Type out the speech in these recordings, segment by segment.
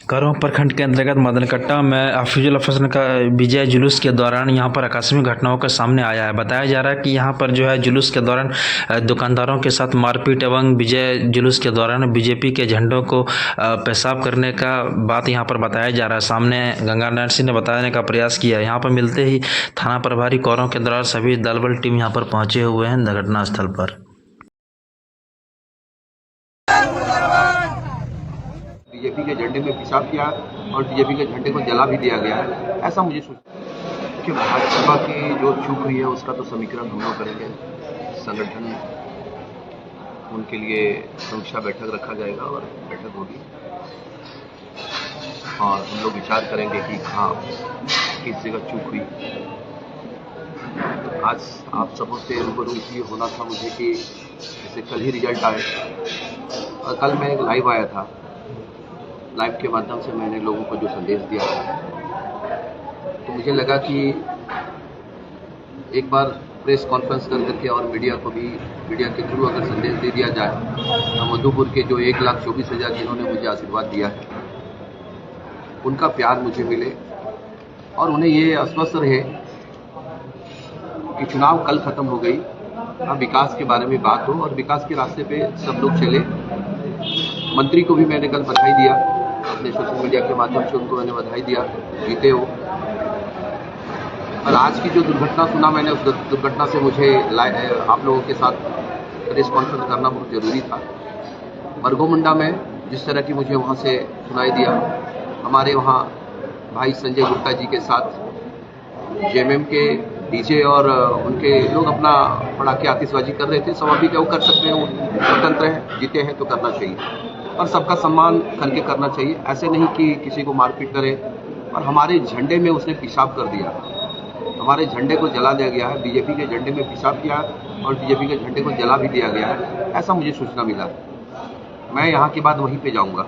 करौं प्रखंड के अंतर्गत मदनकट्टा में हफीजुल हसन का विजय जुलूस के दौरान यहां पर आकस्मिक घटनाओं का सामने आया है। बताया जा रहा है कि यहां पर जो है जुलूस के दौरान दुकानदारों के साथ मारपीट एवं विजय जुलूस के दौरान बीजेपी के झंडों को पेशाब करने का बात यहां पर बताया जा रहा है। सामने गंगानारायण सिंह ने बताने का प्रयास किया। यहाँ पर मिलते ही थाना प्रभारी करौं के दौरान सभी दल बल टीम यहाँ पर पहुंचे हुए हैं घटना स्थल पर। बीजेपी के झंडे में पेशाब किया और बीजेपी के झंडे को जला भी दिया गया है, ऐसा मुझे सोचता कि भाजपा की जो चूक हुई है उसका तो समीकरण हम लोग करेंगे। संगठन उनके लिए समीक्षा बैठक रखा जाएगा और बैठक होगी और हम लोग विचार करेंगे कि हाँ किस जगह चूक हुई। आज आप सबों से रूबरू ये होना था मुझे कि जैसे कल ही रिजल्ट आए और कल मैं एक लाइव आया था। लाइव के माध्यम से मैंने लोगों को जो संदेश दिया था तो मुझे लगा कि एक बार प्रेस कॉन्फ्रेंस कर करके और मीडिया के थ्रू अगर संदेश दे दिया जाए तो मधुपुर के जो 1,24,000 जिन्होंने मुझे आशीर्वाद दिया है उनका प्यार मुझे मिले और उन्हें ये आश्वस्त रहे कि चुनाव कल खत्म हो गई, अब विकास के बारे में बात हो और विकास के रास्ते पे सब लोग चले। मंत्री को भी मैंने कल बधाई दिया, अपने सोशल मीडिया के माध्यम से उनको मैंने बधाई दिया, जीते हो। और आज की जो दुर्घटना सुना मैंने, उस दुर्घटना से मुझे आप लोगों के साथ प्रेस कॉन्फ्रेंस करना बहुत ज़रूरी था। बरगोमुंडा में जिस तरह की मुझे वहाँ से सुनाई दिया, हमारे वहाँ भाई संजय गुप्ता जी के साथ जेएमएम के डीजे और उनके लोग अपना पटाखे आतिशबाजी कर रहे थे। स्वाभाविक है, वो कर सकते हैं, वो स्वतंत्र हैं, जीते हैं तो करना चाहिए और सबका सम्मान करके करना चाहिए। ऐसे नहीं कि किसी को मारपीट करे। और हमारे झंडे में उसने पेशाब कर दिया, हमारे झंडे को जला दिया गया है। बीजेपी के झंडे में पेशाब किया और बीजेपी के झंडे को जला भी दिया गया है, ऐसा मुझे सूचना मिला। मैं यहाँ के बाद वहीं पे जाऊँगा।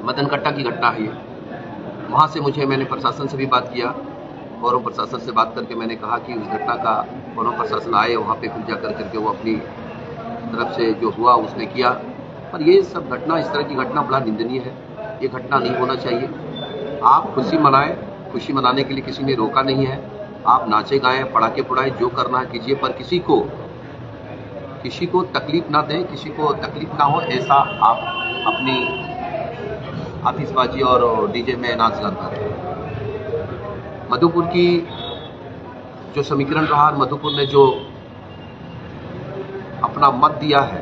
मदनकट्टा की घटना है ये। वहाँ से मैंने प्रशासन से भी बात किया और प्रशासन से बात करके मैंने कहा कि उस घटना का कोनो प्रशासन आए वहाँ पे फिर जा करके वो अपनी तरफ से जो हुआ उसने किया। पर ये सब घटना, इस तरह की घटना बड़ा निंदनीय है। ये घटना नहीं होना चाहिए। आप खुशी मनाएं, खुशी मनाने के लिए किसी ने रोका नहीं है। आप नाचे गाएं, पटाखे फुड़ाएं, जो करना है कीजिए, पर किसी को तकलीफ ना दें, किसी को तकलीफ ना हो ऐसा आप अपनी आतिशबाजी और डीजे में नाच गाता है। मधुपुर की जो समीकरण रहा, मधुपुर ने जो अपना मत दिया है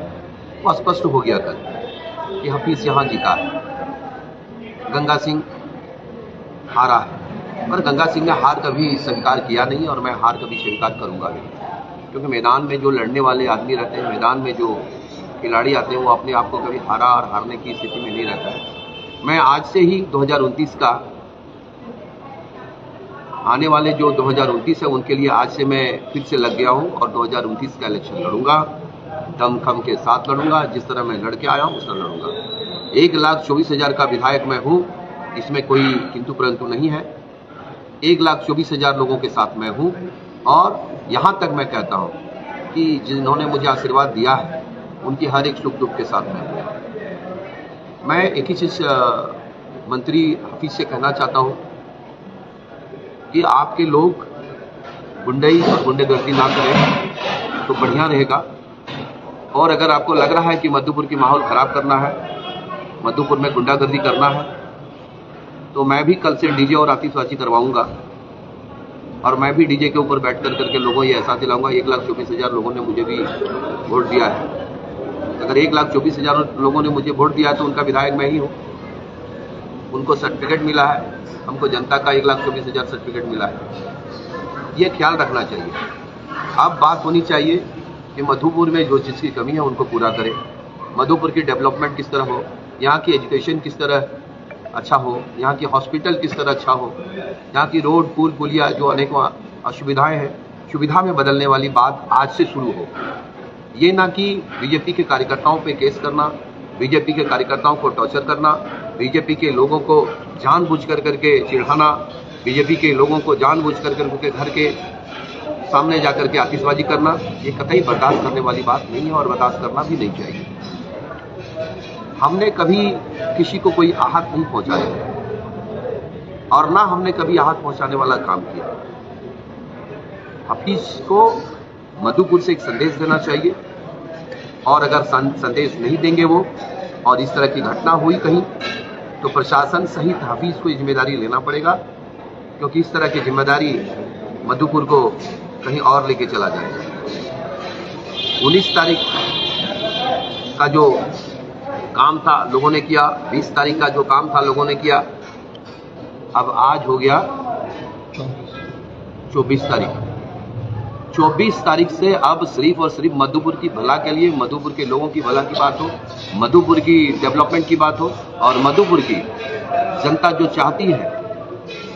वो स्पष्ट हो गया कल कि हफीज यहाँ जीता है, गंगा सिंह हारा है। पर गंगा सिंह ने हार कभी स्वीकार किया नहीं और मैं हार कभी स्वीकार करूँगा नहीं, क्योंकि मैदान में जो लड़ने वाले आदमी रहते हैं, मैदान में जो खिलाड़ी आते हैं, वो अपने आप को कभी हारा और हारने की स्थिति में नहीं रहता है। मैं आज से ही 2029 का आने वाले जो 2029 है उनके लिए आज से मैं फिर से लग गया हूं और 2029 का इलेक्शन लड़ूंगा, दमखम के साथ लड़ूंगा। जिस तरह मैं लड़के आया हूं उस तरह लड़ूंगा। 1,24,000 का विधायक मैं हूं, इसमें कोई किंतु परंतु नहीं है। 1,24,000 लोगों के साथ मैं हूं और यहां तक मैं कहता हूं कि जिन्होंने मुझे आशीर्वाद दिया है उनकी हर एक सुख दुख के साथ मैं हूं। मैं एक ही चीज़ मंत्री हफीज से कहना चाहता हूं कि आपके लोग गुंडई और गुंडेगर्दी ना करें तो बढ़िया रहेगा। और अगर आपको लग रहा है कि मधुपुर की माहौल ख़राब करना है, मधुपुर में गुंडागर्दी करना है, तो मैं भी कल से डीजे और आतिशबाजी करवाऊंगा और मैं भी डीजे के ऊपर बैठ करके लोगों ये एहसास दिलाऊंगा। 1,24,000 लोगों ने मुझे भी वोट दिया है। अगर 1,24,000 लोगों ने मुझे वोट दिया है तो उनका विधायक मैं ही हूँ। उनको सर्टिफिकेट मिला है, हमको जनता का 1,24,000 सर्टिफिकेट मिला है। ये ख्याल रखना चाहिए। अब बात होनी चाहिए कि मधुपुर में जो चीज़ की कमी है उनको पूरा करें। मधुपुर की डेवलपमेंट किस तरह हो, यहाँ की एजुकेशन किस तरह अच्छा हो, यहाँ की हॉस्पिटल किस तरह अच्छा हो, यहाँ की रोड पुल पुलिया जो अनेक असुविधाएँ हैं, सुविधा में बदलने वाली बात आज से शुरू हो। ये ना कि बीजेपी के कार्यकर्ताओं पे केस करना, बीजेपी के कार्यकर्ताओं को टॉर्चर करना, बीजेपी के लोगों को जानबूझ करके चिढ़ाना, बीजेपी के लोगों को जानबूझ करके घर के सामने जाकर के आतिशबाजी करना, ये कतई बर्दाश्त करने वाली बात नहीं है और बर्दाश्त करना भी नहीं चाहिए। हमने कभी किसी को कोई आहत नहीं पहुंचाया और ना हमने कभी आहत पहुंचाने वाला काम किया। हफीज को मधुपुर से एक संदेश देना चाहिए और अगर संदेश नहीं देंगे वो और इस तरह की घटना हुई कहीं तो प्रशासन सहित हफीज को जिम्मेदारी लेना पड़ेगा, क्योंकि इस तरह की जिम्मेदारी मधुपुर को कहीं और लेके चला जाएगा। 19 तारीख का जो काम था लोगों ने किया, 20 तारीख का जो काम था लोगों ने किया, अब आज हो गया 24 तारीख। 24 तारीख से अब सिर्फ और सिर्फ मधुपुर की भला के लिए, मधुपुर के लोगों की भला की बात हो, मधुपुर की डेवलपमेंट की बात हो और मधुपुर की जनता जो चाहती है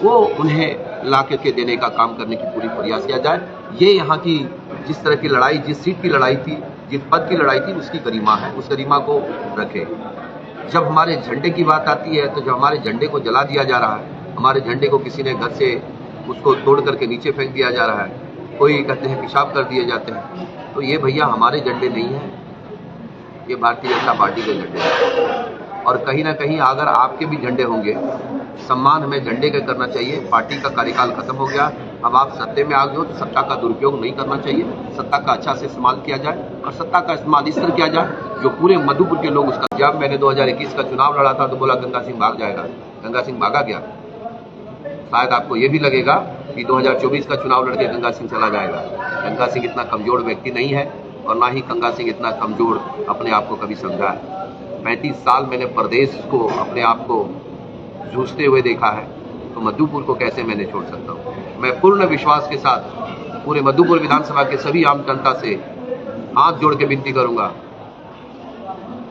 वो उन्हें ला करके देने का काम करने की पूरी प्रयास किया जाए। ये यहाँ की जिस तरह की लड़ाई, जिस सीट की लड़ाई थी, जिस पद की लड़ाई थी, उसकी गरिमा है, उस गरिमा को रखे। जब हमारे झंडे की बात आती है तो जब हमारे झंडे को जला दिया जा रहा है, हमारे झंडे को किसी ने घर से उसको तोड़ करके नीचे फेंक दिया जा रहा है, कोई कहते हैं पेशाब कर दिए जाते हैं, तो ये भैया हमारे झंडे नहीं हैं, ये भारतीय जनता पार्टी के झंडे हैं। और कहीं ना कहीं अगर आपके भी झंडे होंगे, सम्मान हमें झंडे का करना चाहिए। पार्टी का कार्यकाल खत्म हो गया, अब आप सत्ते में आ गए हो तो सत्ता का दुरुपयोग नहीं करना चाहिए, सत्ता का अच्छा से इस्तेमाल किया जाए और सत्ता का इस्तेमाल इस तरह किया जाए जो पूरे मधुपुर के लोग उसका। जब मैंने 2021 का चुनाव लड़ा था तो बोला गंगा सिंह भाग जाएगा, गंगा सिंह भागा गया। शायद आपको ये भी लगेगा कि 2024 का चुनाव लड़के गंगा सिंह चला जाएगा। गंगा सिंह इतना कमजोर व्यक्ति नहीं है और ना ही गंगा सिंह इतना कमजोर अपने आप को कभी समझा है। 35 साल मैंने प्रदेश को अपने आप को जूझते हुए देखा है, तो मधुपुर को कैसे मैंने छोड़ सकता हूँ। मैं पूर्ण विश्वास के साथ पूरे मधुपुर विधानसभा के सभी आम जनता से हाथ जोड़ के विनती करूंगा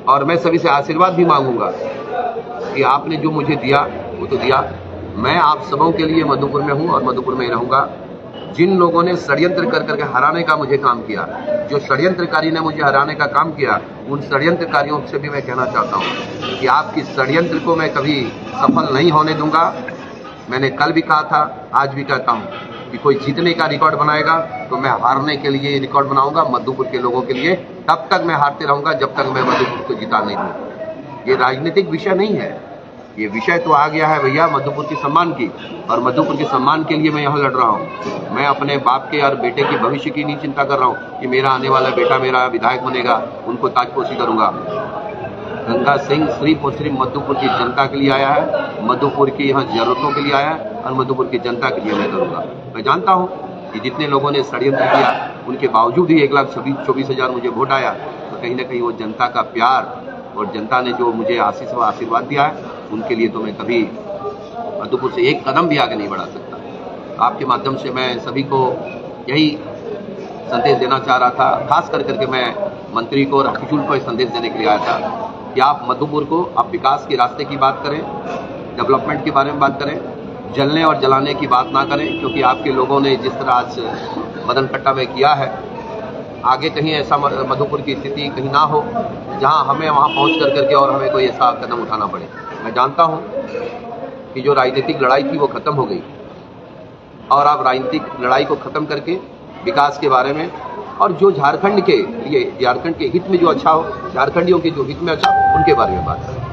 और मैं सभी से आशीर्वाद भी मांगूंगा कि आपने जो मुझे दिया वो तो दिया। मैं आप सबों के लिए मधुपुर में हूँ और मधुपुर में ही रहूंगा। जिन लोगों ने षड्यंत्र कर करके हराने का मुझे काम किया, जो षड्यंत्रकारी ने मुझे हराने का काम किया, उन षड्यंत्रकारियों से भी मैं कहना चाहता हूँ कि आपकी षड्यंत्र को मैं कभी सफल नहीं होने दूंगा। मैंने कल भी कहा था, आज भी कहता हूँ कि कोई जीतने का रिकॉर्ड बनाएगा तो मैं हारने के लिए रिकॉर्ड बनाऊंगा मधुपुर के लोगों के लिए। तब तक मैं हारते रहूंगा जब तक मैं मधुपुर को जिता नहीं दूँ। ये राजनीतिक विषय नहीं है, ये विषय तो आ गया है भैया मधुपुर के सम्मान की, और मधुपुर के सम्मान के लिए मैं यहाँ लड़ रहा हूँ। मैं अपने बाप के और बेटे के भविष्य की नहीं चिंता कर रहा हूँ कि मेरा आने वाला बेटा मेरा विधायक बनेगा, उनको ताजपोशी करूँगा। गंगा सिंह सिर्फ और सिर्फ मधुपुर की जनता के लिए आया है, मधुपुर की यहाँ जरूरतों के लिए आया है और मधुपुर की जनता के लिए मैं करूँगा। मैं जानता हूँ कि जितने लोगों ने षड्यंत्र किया उनके बावजूद ही 1,24,000 मुझे वोट आया, तो कहीं ना कहीं वो जनता का प्यार और जनता ने जो मुझे आशीष व आशीर्वाद दिया है उनके लिए तो मैं कभी मधुपुर से एक कदम भी आगे नहीं बढ़ा सकता। आपके माध्यम से मैं सभी को यही संदेश देना चाह रहा था, खास कर करके मैं मंत्री को और हफीजुल को संदेश देने के लिए आया था कि आप मधुपुर को आप विकास के रास्ते की बात करें, डेवलपमेंट के बारे में बात करें, जलने और जलाने की बात ना करें, क्योंकि आपके लोगों ने जिस तरह आज मदन कट्टा में किया है, आगे कहीं ऐसा मधुपुर की स्थिति कहीं ना हो जहां हमें वहां पहुंच कर करके और हमें कोई ऐसा कदम उठाना पड़े। मैं जानता हूं कि जो राजनीतिक लड़ाई थी वो खत्म हो गई और आप राजनीतिक लड़ाई को खत्म करके विकास के बारे में और जो झारखंड के लिए, झारखंड के हित में जो अच्छा हो, झारखंडियों के जो हित में अच्छा हो, उनके बारे में बात करें।